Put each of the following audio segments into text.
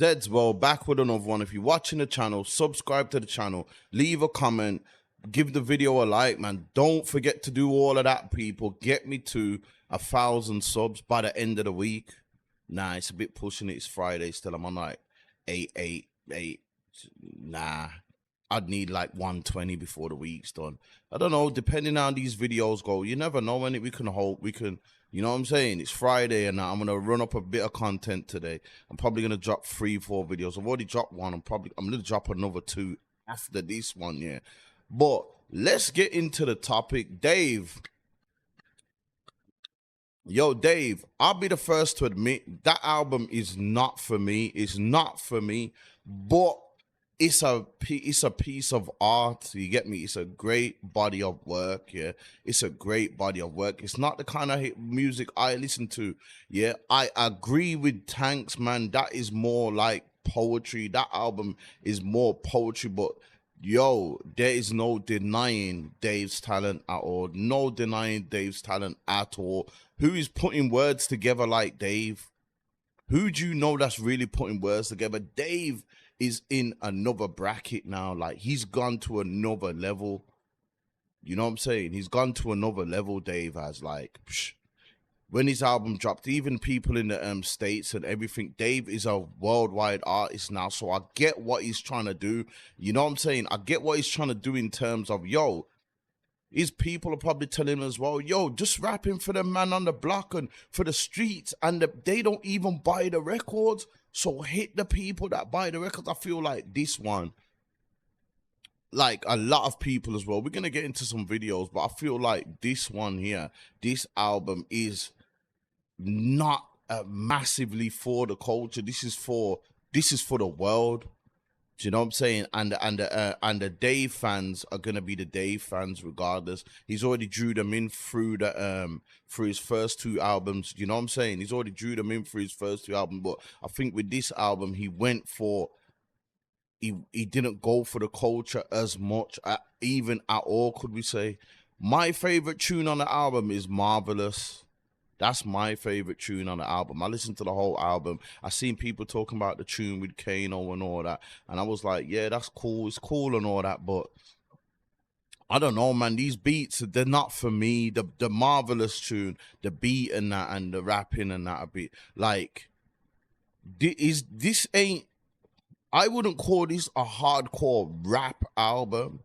Zeds, well, back with another one. If you're watching the channel, subscribe to the channel, leave a comment, give the video a like, man. Don't forget to do all of that, people. Get me to 1,000 subs by the end of the week. Nah, it's a bit pushing it. It's Friday still. I'm on like 888. Nah, I'd need like 120 before the week's done. I don't know. Depending on how these videos go, you never know when we can hope. We can, you know what I'm saying? It's Friday and I'm gonna run up a bit of content today. I'm probably gonna drop 3-4 videos. I've already dropped one. I'm gonna drop another 2 after this one. Yeah, but let's get into the topic, Dave. Yo, Dave, I'll be the first to admit that album is not for me. It's not for me, but it's a piece of art. You get me? It's a great body of work. Yeah, it's a great body of work. It's not the kind of music I listen to. Yeah, I agree with Tanks, man. That is more like poetry. That album is more poetry, but yo, there is no denying Dave's talent at all. No denying Dave's talent at all. Who is putting words together like Dave? Who do you know that's really putting words together? Dave is in another bracket now. Like, he's gone to another level. You know what I'm saying? He's gone to another level, Dave has. Like, when his album dropped, even people in the States and everything, Dave is a worldwide artist now. So I get what he's trying to do. You know what I'm saying? I get what he's trying to do in terms of, yo, his people are probably telling him as well, yo, just rapping for the man on the block and for the streets, and they don't even buy the records. So hit the people that buy the records. I feel like this one, like a lot of people as well, we're going to get into some videos, but I feel like this one here, this album is not massively for the culture. This is for the world. Do you know what I'm saying? And the Dave fans are gonna be the Dave fans regardless. He's already drew them in through his first 2 albums. You know what I'm saying? He's already drew them in through his first 2 albums. But I think with this album, he went for he didn't go for the culture as much, even at all. Could we say? My favorite tune on the album is Marvelous. That's my favorite tune on the album. I listened to the whole album. I seen people talking about the tune with Kano and all that, and I was like, yeah, that's cool. It's cool and all that, but I don't know, man. These beats, they're not for me. The Marvelous tune, the beat and that, and the rapping and that, a bit like this ain't. I wouldn't call this a hardcore rap album.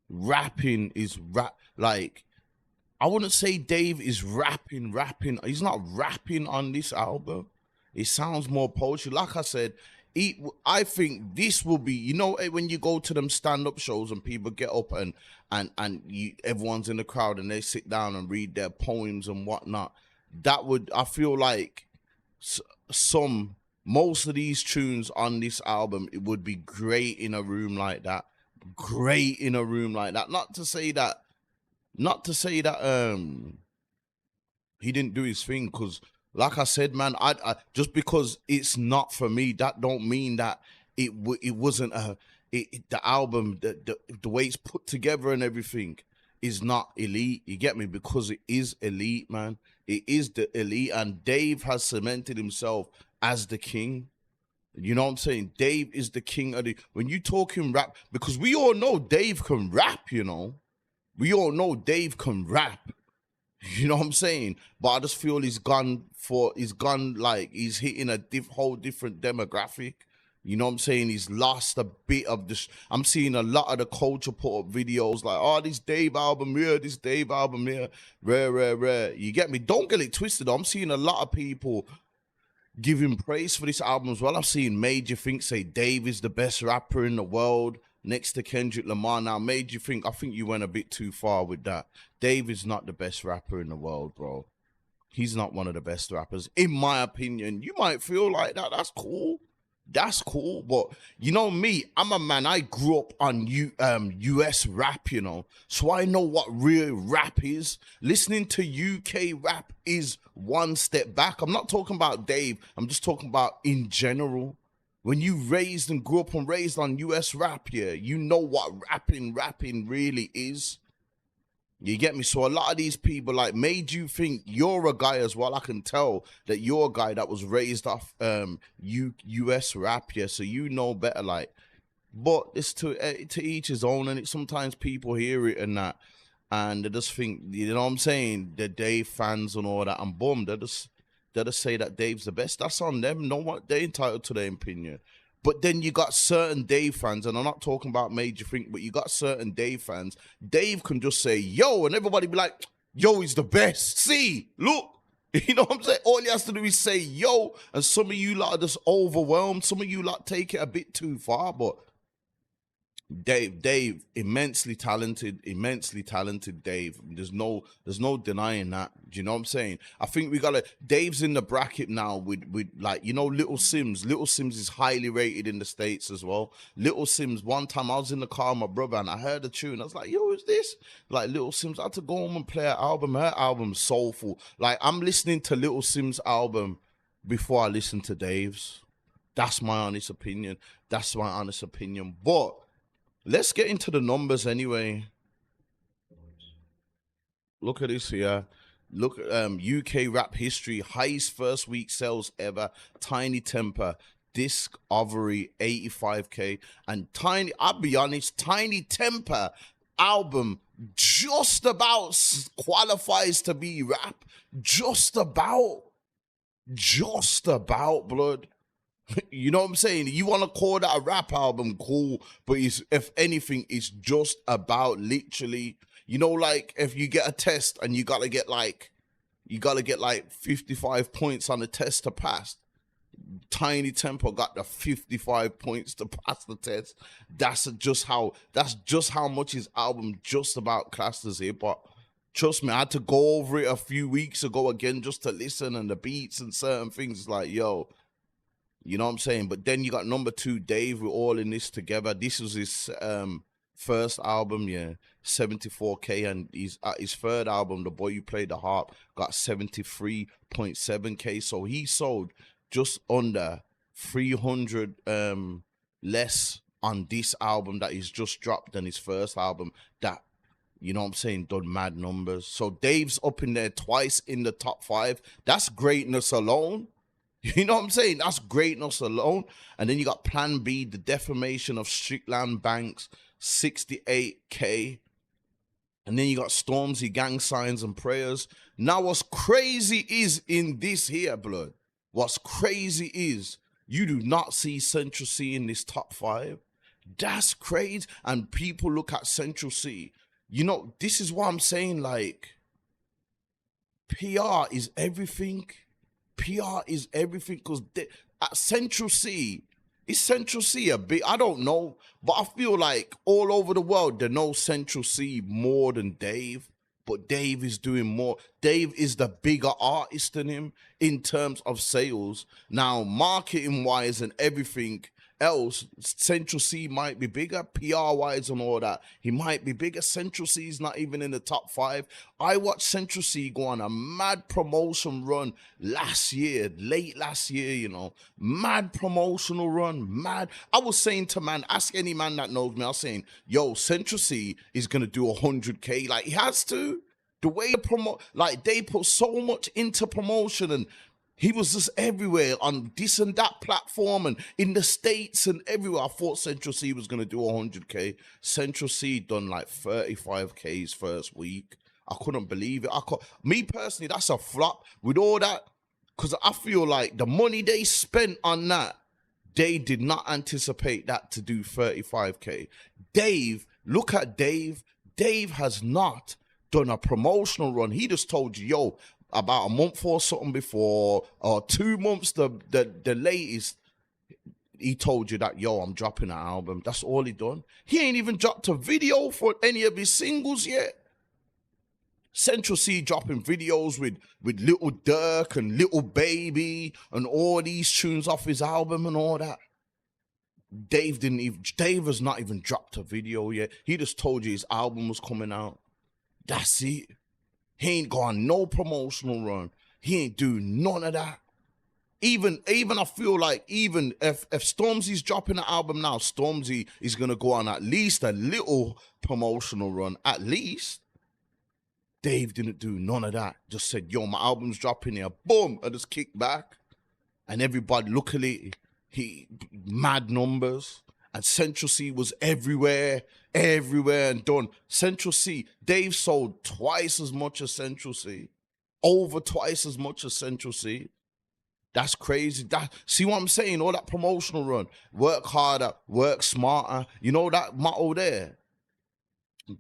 Rapping is rap like. I wouldn't say Dave is rapping. He's not rapping on this album. It sounds more poetry. Like I said, I think this will be, when you go to them stand-up shows and people get up and everyone's in the crowd and they sit down and read their poems and whatnot. I feel like most of these tunes on this album, it would be great in a room like that. Great in a room like that. Not to say that he didn't do his thing, because like I said, man, I just because it's not for me, that don't mean that it wasn't the album, the way it's put together and everything is not elite. You get me? Because it is elite, man. It is the elite, and Dave has cemented himself as the king. You know what I'm saying? Dave is the king of when you talking rap, because we all know Dave can rap, We all know Dave can rap. You know what I'm saying? But I just feel he's gone like he's hitting a whole different demographic. You know what I'm saying? He's lost a bit of this. I'm seeing a lot of the culture put up videos like, oh, this Dave album here, this Dave album here, rare. You get me? Don't get it twisted. I'm seeing a lot of people giving praise for this album as well. I've seen Major Think say Dave is the best rapper in the world, next to Kendrick Lamar. Now, Major Think, I think you went a bit too far with that. Dave is not the best rapper in the world, bro. He's not one of the best rappers, in my opinion. You might feel like that. That's cool. That's cool. But you know me, I'm a man. I grew up on US rap, so I know what real rap is. Listening to UK rap is one step back. I'm not talking about Dave. I'm just talking about in general. When you raised and grew up and raised on US rap, yeah, you know what rapping really is. You get me? So a lot of these people like made you think you're a guy as well. I can tell that you're a guy that was raised off US rap, yeah. So you know better, like. But it's to each his own, and sometimes people hear it and that, and they just think, you know what I'm saying, the Dave fans and all that, and boom, they just say that Dave's the best. That's on them. No one, they entitled to their opinion. But then you got certain Dave fans, and I'm not talking about Major Think, but you got certain Dave fans. Dave can just say, yo, and everybody be like, yo, he's the best. See, look. You know what I'm saying? All he has to do is say, yo, and some of you lot are just overwhelmed. Some of you lot take it a bit too far, but Dave, immensely talented, Dave. There's no denying that. Do you know what I'm saying? I think we gotta. Dave's in the bracket now with like, you know, Little Sims. Little Sims is highly rated in the States as well. Little Sims. One time I was in the car with my brother and I heard a tune. I was like, yo, who's this? Like Little Sims. I had to go home and play her album. Her album's soulful. Like I'm listening to Little Sims' album before I listen to Dave's. That's my honest opinion. But let's get into the numbers anyway. Look at this here. Look at UK rap history. Highest first week sales ever. Tiny Temper. Discovery 85K. And I'll be honest, Tiny Temper album just about qualifies to be rap. Just about, blood. You know what I'm saying? You want to call that a rap album, cool, but if anything, it's just about literally, you know, like if you get a test and you gotta get like 55 points on the test to pass. Tiny Temper got the 55 points to pass the test. That's just how much his album just about classed as hip hop. Trust me, I had to go over it a few weeks ago again just to listen, and the beats and certain things like, yo. You know what I'm saying? But then you got number 2, Dave. We're all in this together. This was his first album, yeah, 74K. And his third album, The Boy You Played the Harp, got 73.7K. So he sold just under 300 less on this album that he's just dropped than his first album. That, you know what I'm saying, done mad numbers. So Dave's up in there twice in the top 5. That's greatness alone. You know what I'm saying? That's greatness alone. And then you got Plan B, The Defamation of Strickland Banks, 68K. And then you got Stormzy, Gang Signs and Prayers. Now what's crazy is in this here, blood. What's crazy is you do not see Central C in this top 5. That's crazy. And people look at Central C. You know, this is what I'm saying, like, PR is everything. PR is everything, because at Central C, is Central C a bit? I don't know, but I feel like all over the world they know Central C more than Dave. But Dave is doing more. Dave is the bigger artist than him in terms of sales. Now, marketing wise and everything else, Central C might be bigger, PR wise and all that. He might be bigger. Central C is not even in the top 5. I watched Central C go on a mad promotion run late last year, you know. Mad promotional run, mad. I was saying to man, ask any man that knows me, I was saying, yo, Central C is going to do 100K. Like, he has to. The way they put so much into promotion, and he was just everywhere on this and that platform and in the States and everywhere. I thought Central C was going to do 100K. Central C done like 35K's first week. I couldn't believe it. Me personally, that's a flop with all that, because I feel like the money they spent on that, they did not anticipate that to do 35K. Dave, look at Dave. Dave has not done a promotional run. He just told you, yo, about a month or something before, or 2 months, the latest, he told you that, yo, I'm dropping an album. That's all he done. He ain't even dropped a video for any of his singles yet. Central C dropping videos with Little Dirk and Little Baby and all these tunes off his album and all that. Dave has not even dropped a video yet. He just told you his album was coming out. That's it. He ain't gone no promotional run. He ain't do none of that. Even I feel like even if Stormzy's dropping an album now, Stormzy is gonna go on at least a little promotional run, at least. Dave didn't do none of that. Just said, yo, my album's dropping here. Boom. I just kicked back. And everybody, luckily, he mad numbers. And Central C was everywhere and done. Central C, Dave sold twice as much as Central C. Over twice as much as Central C. That's crazy. See what I'm saying? All that promotional run. Work harder, work smarter. You know that motto there?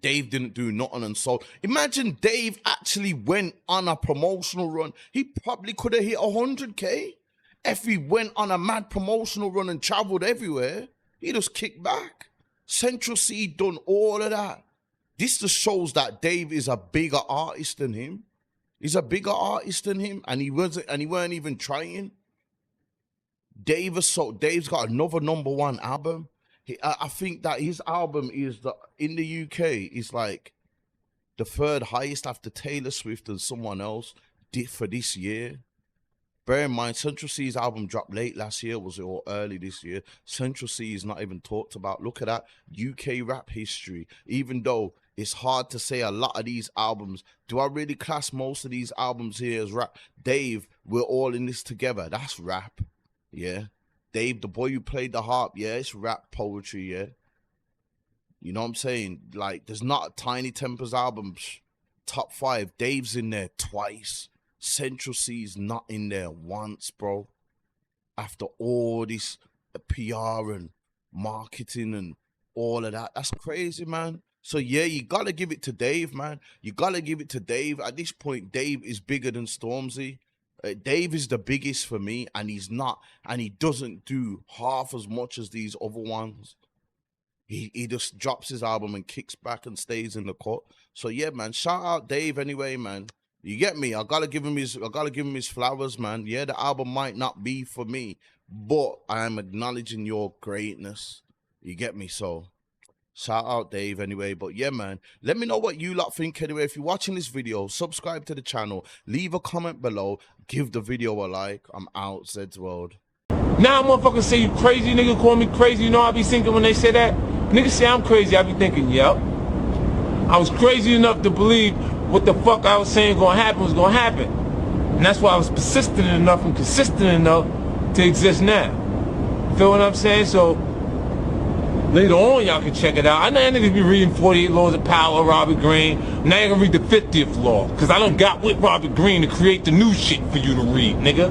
Dave didn't do nothing and sold. Imagine Dave actually went on a promotional run. He probably could have hit 100K. If he went on a mad promotional run and traveled everywhere, he just kicked back. Central C done all of that. This just shows that Dave is a bigger artist than him. He's a bigger artist than him, and he weren't even trying. Dave's got another #1 album. I think that his album is in the UK is like the 3rd highest after Taylor Swift and someone else did for this year. Bear in mind, Central C's album dropped late last year, was it, or early this year? Central C is not even talked about. Look at that UK rap history. Even though it's hard to say a lot of these albums, do I really class most of these albums here as rap? Dave, we're all in this together. That's rap, yeah. Dave, the boy who played the harp, yeah, it's rap poetry, yeah. You know what I'm saying? Like, there's not a Tiny Tempers album, top 5. Dave's in there twice. Central C's not in there once, bro. After all this PR and marketing and all of that. That's crazy, man. So, yeah, you got to give it to Dave, man. You got to give it to Dave. At this point, Dave is bigger than Stormzy. Dave is the biggest for me, and he's not. And he doesn't do half as much as these other ones. He just drops his album and kicks back and stays in the court. So, yeah, man, shout out Dave anyway, man. You get me? I gotta give him his flowers, man. Yeah, the album might not be for me, but I am acknowledging your greatness. You get me? So shout out Dave anyway. But yeah, man, let me know what you lot think anyway. If you're watching this video, subscribe to the channel, leave a comment below, give the video a like. I'm out, Zed's World. Now motherfuckers say you crazy, nigga call me crazy. You know I be thinking when they say that? Niggas say I'm crazy, I be thinking, yep. I was crazy enough to believe what the fuck I was saying gonna happen was gonna happen. And that's why I was persistent enough and consistent enough to exist now. Feel what I'm saying? So later on y'all can check it out. I know niggas be reading 48 Laws of Power, Robert Greene. Now you're gonna read the 50th law. Cause I done got with Robert Greene to create the new shit for you to read, nigga.